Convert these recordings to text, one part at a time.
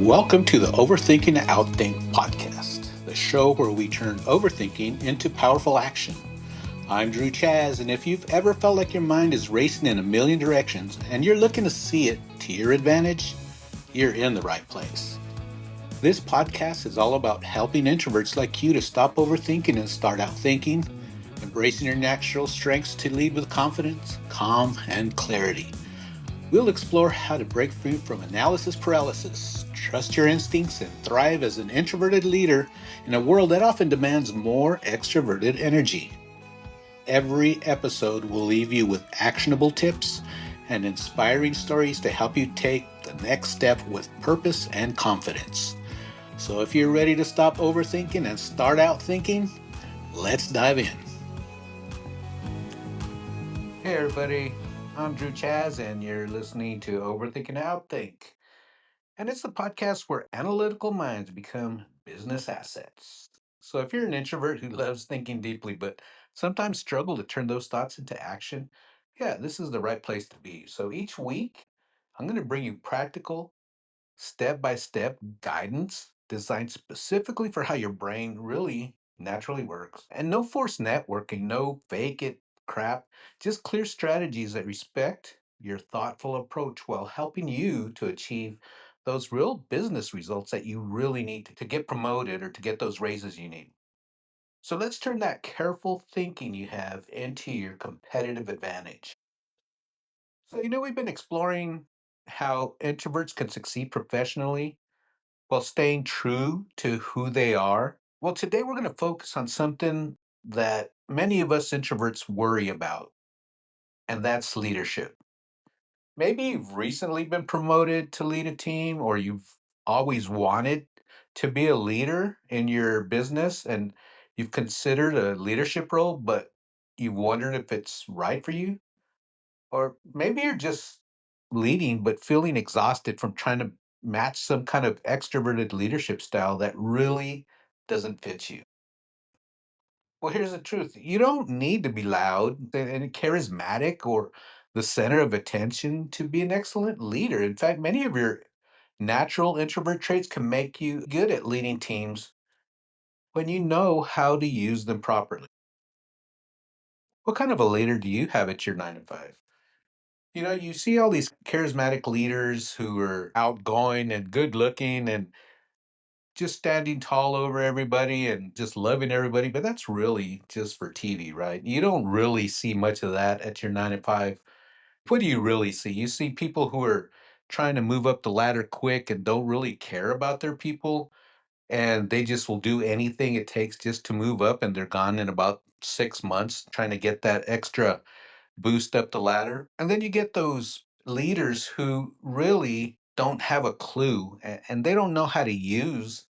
Welcome to the Overthinking to Outthink podcast, the show where we turn overthinking into powerful action. I'm Drew Chaz, and if you've ever felt like your mind is racing in a million directions and you're looking to see it to your advantage, you're in the right place. This podcast is all about helping introverts like you to stop overthinking and start out thinking, embracing your natural strengths to lead with confidence, calm, and clarity. We'll explore how to break free from analysis paralysis, trust your instincts, and thrive as an introverted leader in a world that often demands more extroverted energy. Every episode will leave you with actionable tips and inspiring stories to help you take the next step with purpose and confidence. So if you're ready to stop overthinking and start out thinking, let's dive in. Hey everybody, I'm Drew Chaz, and you're listening to Overthinking Outthink. And it's the podcast where analytical minds become business assets. So if you're an introvert who loves thinking deeply but sometimes struggle to turn those thoughts into action, yeah, this is the right place to be. So each week, I'm going to bring you practical, step-by-step guidance designed specifically for how your brain really naturally works. And no forced networking, no fake it crap, just clear strategies that respect your thoughtful approach while helping you to achieve those real business results that you really need to get promoted or to get those raises you need. So let's turn that careful thinking you have into your competitive advantage. So, we've been exploring how introverts can succeed professionally while staying true to who they are. Well, today we're going to focus on something that many of us introverts worry about, and that's leadership. Maybe you've recently been promoted to lead a team, or you've always wanted to be a leader in your business and you've considered a leadership role, but you've wondered if it's right for you. Or maybe you're just leading, but feeling exhausted from trying to match some kind of extroverted leadership style that really doesn't fit you. Well, here's the truth: you don't need to be loud and charismatic or the center of attention to be an excellent leader. In fact, many of your natural introvert traits can make you good at leading teams when you know how to use them properly. What kind of a leader do you have at your 9 to 5? You see all these charismatic leaders who are outgoing and good looking and just standing tall over everybody and just loving everybody, but that's really just for TV, right? You don't really see much of that at your 9 to 5. What do you really see? You see people who are trying to move up the ladder quick and don't really care about their people, and they just will do anything it takes just to move up, and they're gone in about 6 months trying to get that extra boost up the ladder. And then you get those leaders who really don't have a clue and they don't know how to use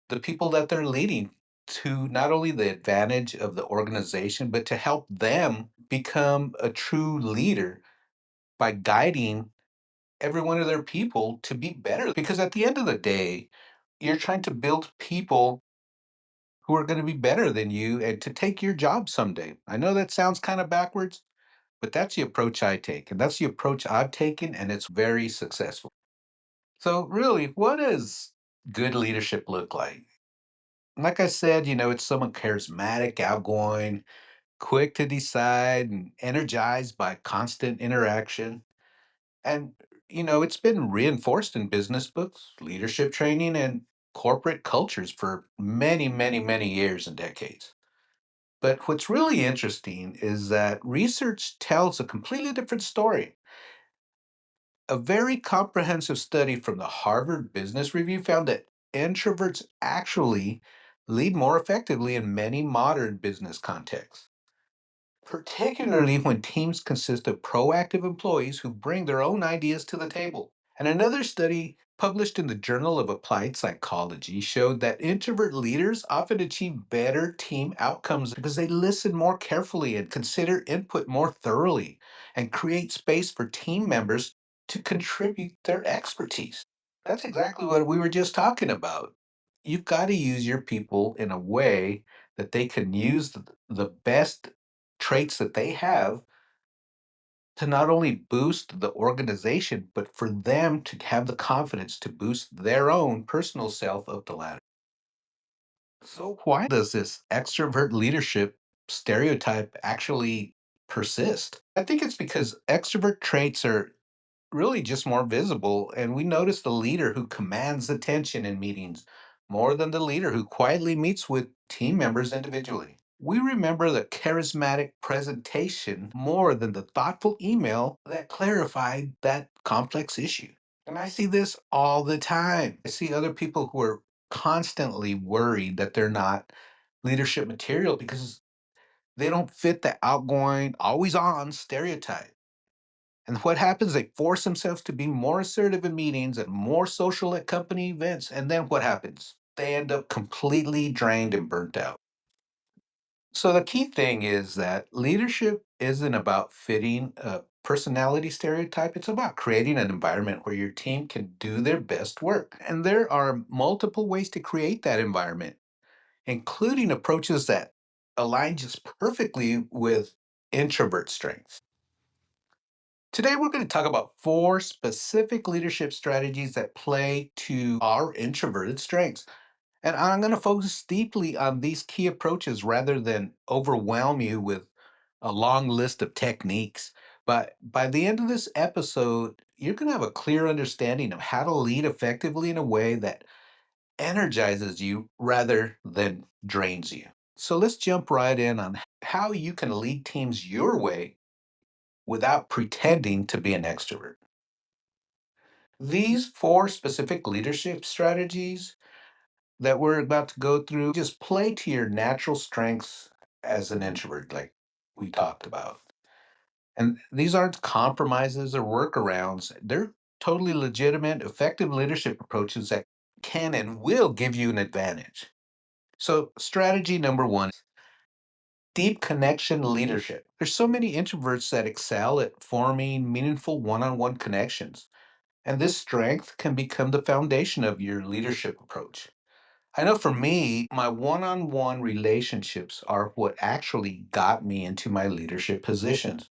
the people that they're leading to not only the advantage of the organization, but to help them become a true leader by guiding every one of their people to be better. Because at the end of the day, you're trying to build people who are going to be better than you and to take your job someday. I know that sounds kind of backwards, but that's the approach I take, and that's the approach I've taken, and it's very successful. So, really, what does good leadership look like? Like I said, it's someone charismatic, outgoing, quick to decide, and energized by constant interaction. And, it's been reinforced in business books, leadership training, and corporate cultures for many, many, many years and decades. But what's really interesting is that research tells a completely different story. A very comprehensive study from the Harvard Business Review found that introverts actually lead more effectively in many modern business contexts, particularly when teams consist of proactive employees who bring their own ideas to the table. And another study published in the Journal of Applied Psychology showed that introvert leaders often achieve better team outcomes because they listen more carefully and consider input more thoroughly and create space for team members to contribute their expertise. That's exactly what we were just talking about. You've got to use your people in a way that they can use the best traits that they have to not only boost the organization, but for them to have the confidence to boost their own personal self up the ladder. So, why does this extrovert leadership stereotype actually persist? I think it's because extrovert traits are really just more visible, and we notice the leader who commands attention in meetings more than the leader who quietly meets with team members individually. We remember the charismatic presentation more than the thoughtful email that clarified that complex issue. And I see this all the time. I see other people who are constantly worried that they're not leadership material because they don't fit the outgoing, always on stereotype. And what happens? They force themselves to be more assertive in meetings and more social at company events. And then what happens? They end up completely drained and burnt out. So the key thing is that leadership isn't about fitting a personality stereotype. It's about creating an environment where your team can do their best work. And there are multiple ways to create that environment, including approaches that align just perfectly with introvert strengths. Today, we're going to talk about four specific leadership strategies that play to our introverted strengths. And I'm going to focus deeply on these key approaches rather than overwhelm you with a long list of techniques. But by the end of this episode, you're going to have a clear understanding of how to lead effectively in a way that energizes you rather than drains you. So let's jump right in on how you can lead teams your way without pretending to be an extrovert. These four specific leadership strategies that we're about to go through just play to your natural strengths as an introvert, like we talked about. And these aren't compromises or workarounds, they're totally legitimate, effective leadership approaches that can and will give you an advantage. So, strategy number one, deep connection leadership. There's so many introverts that excel at forming meaningful one on one connections. And this strength can become the foundation of your leadership approach. I know for me, my one on one relationships are what actually got me into my leadership positions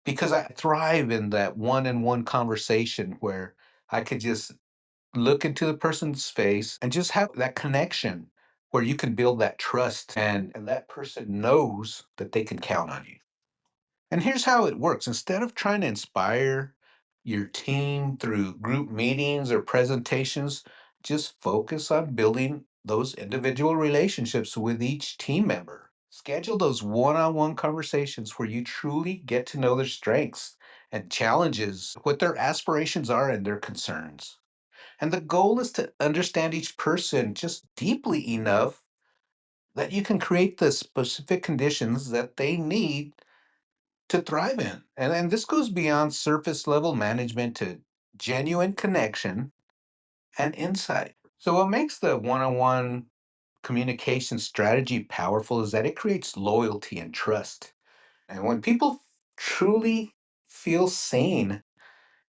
because I thrive in that one on one conversation where I could just look into the person's face and just have that connection where you can build that trust and that person knows that they can count on you. And here's how it works. Instead of trying to inspire your team through group meetings or presentations, just focus on building those individual relationships with each team member. Schedule those one on one conversations where you truly get to know their strengths and challenges, what their aspirations are, and their concerns. And the goal is to understand each person just deeply enough that you can create the specific conditions that they need to thrive in. And this goes beyond surface level management to genuine connection and insight. So, what makes the one on one communication strategy powerful is that it creates loyalty and trust. And when people truly feel seen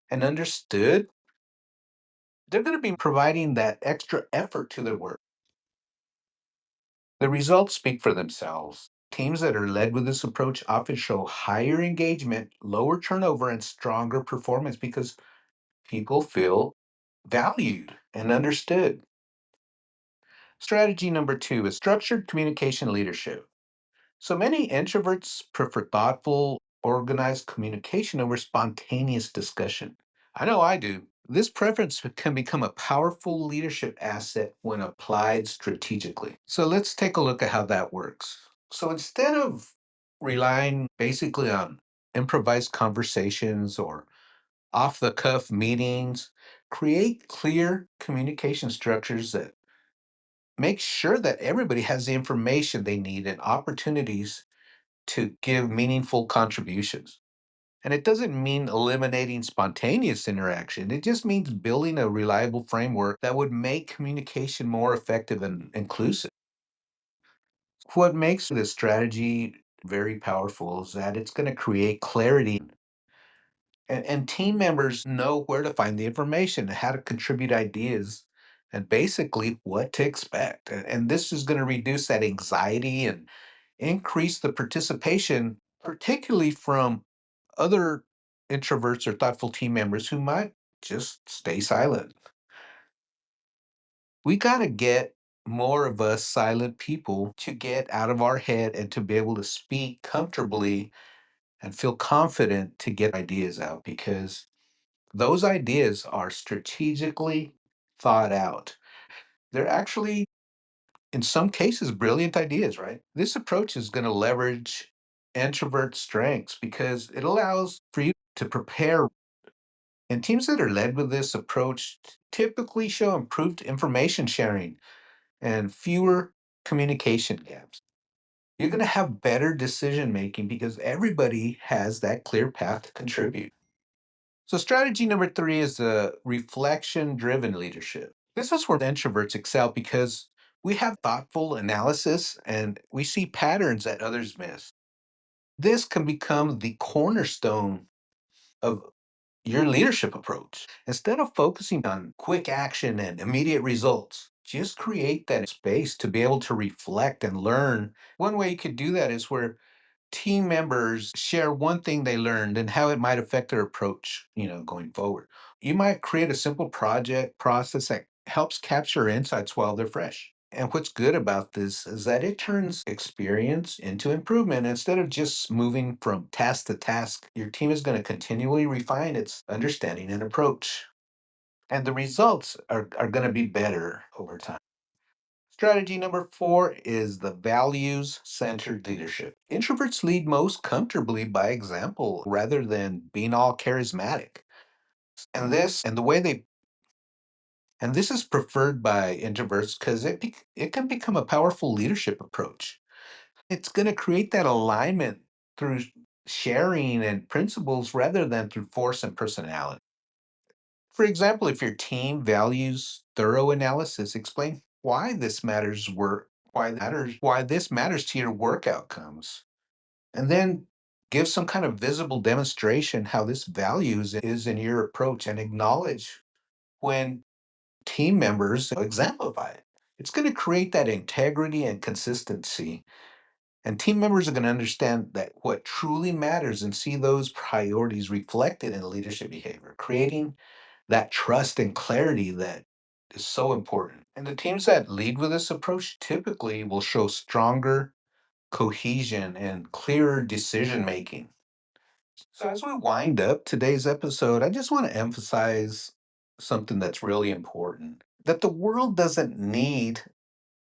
and understood, they're going to be providing that extra effort to their work. The results speak for themselves. Teams that are led with this approach often show higher engagement, lower turnover, and stronger performance because people feel valued and understood. Strategy number two is structured communication leadership. So many introverts prefer thoughtful, organized communication over spontaneous discussion. I know I do. This preference can become a powerful leadership asset when applied strategically. So let's take a look at how that works. So instead of relying basically on improvised conversations or off the cuff meetings, create clear communication structures that make sure that everybody has the information they need and opportunities to give meaningful contributions. And it doesn't mean eliminating spontaneous interaction. It just means building a reliable framework that would make communication more effective and inclusive. What makes this strategy very powerful is that it's going to create clarity and team members know where to find the information, how to contribute ideas, and basically what to expect. And this is going to reduce that anxiety and increase the participation, particularly from other introverts or thoughtful team members who might just stay silent. We got to get more of us silent people to get out of our head and to be able to speak comfortably and feel confident to get ideas out because those ideas are strategically thought out. They're actually, in some cases, brilliant ideas, right? This approach is going to leverage introvert strengths because it allows for you to prepare. And teams that are led with this approach typically show improved information sharing and fewer communication gaps. You're going to have better decision making because everybody has that clear path to contribute. So, strategy number three is the reflection driven leadership. This is where introverts excel because we have thoughtful analysis and we see patterns that others miss. This can become the cornerstone of your leadership approach. Instead of focusing on quick action and immediate results, just create that space to be able to reflect and learn. One way you could do that is where team members share one thing they learned and how it might affect their approach, going forward. You might create a simple project process that helps capture insights while they're fresh. And what's good about this is that it turns experience into improvement. Instead of just moving from task to task, your team is going to continually refine its understanding and approach. And the results are going to be better over time. Strategy number four is the values centered leadership. Introverts lead most comfortably by example rather than being all charismatic. And the way they and this is preferred by introverts because it can become a powerful leadership approach. It's going to create that alignment through sharing and principles rather than through force and personality. For example, if your team values thorough analysis, explain why this matters to your work outcomes. And then give some kind of visible demonstration how this values is in your approach and acknowledge when team members exemplify it. It's going to create that integrity and consistency. And team members are going to understand that what truly matters and see those priorities reflected in leadership behavior, creating that trust and clarity that is so important. And the teams that lead with this approach typically will show stronger cohesion and clearer decision making. So, as we wind up today's episode, I just want to emphasize something that's really important that the world doesn't need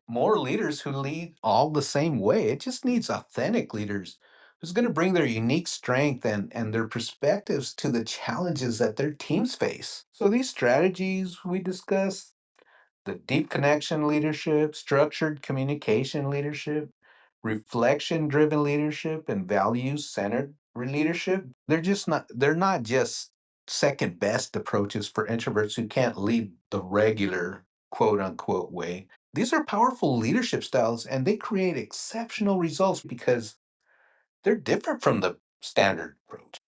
more leaders who lead all the same way. It just needs authentic leaders who's going to bring their unique strength and their perspectives to the challenges that their teams face. So, these strategies we discussed, the deep connection leadership, structured communication leadership, reflection driven leadership, and values centered leadership, they're not just second best approaches for introverts who can't lead the regular quote unquote way. These are powerful leadership styles and they create exceptional results because they're different from the standard approach.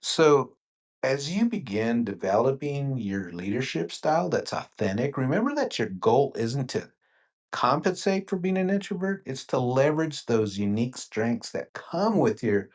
So, as you begin developing your leadership style that's authentic, remember that your goal isn't to compensate for being an introvert, it's to leverage those unique strengths that come with your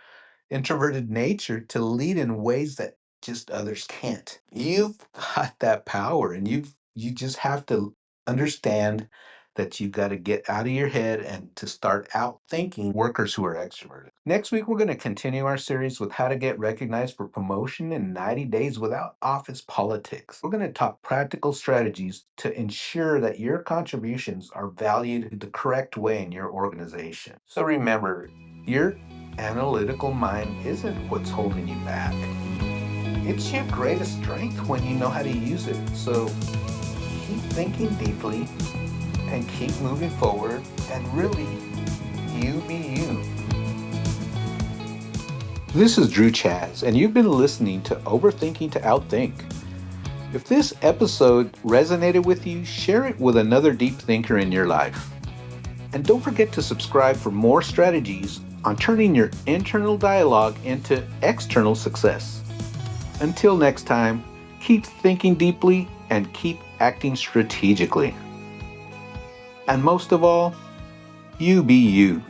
introverted nature to lead in ways that just others can't. You've got that power and you just have to understand that you've got to get out of your head and to start out thinking workers who are extroverted. Next week we're going to continue our series with how to get recognized for promotion in 90 days without office politics. We're going to talk practical strategies to ensure that your contributions are valued the correct way in your organization. So remember, your analytical mind isn't what's holding you back. It's your greatest strength when you know how to use it. So keep thinking deeply and keep moving forward and really, you be you. This is Drew Chaz, and you've been listening to Overthinking to Outthink. If this episode resonated with you, share it with another deep thinker in your life. And don't forget to subscribe for more strategies on turning your internal dialogue into external success. Until next time, keep thinking deeply and keep acting strategically. And most of all, you be you.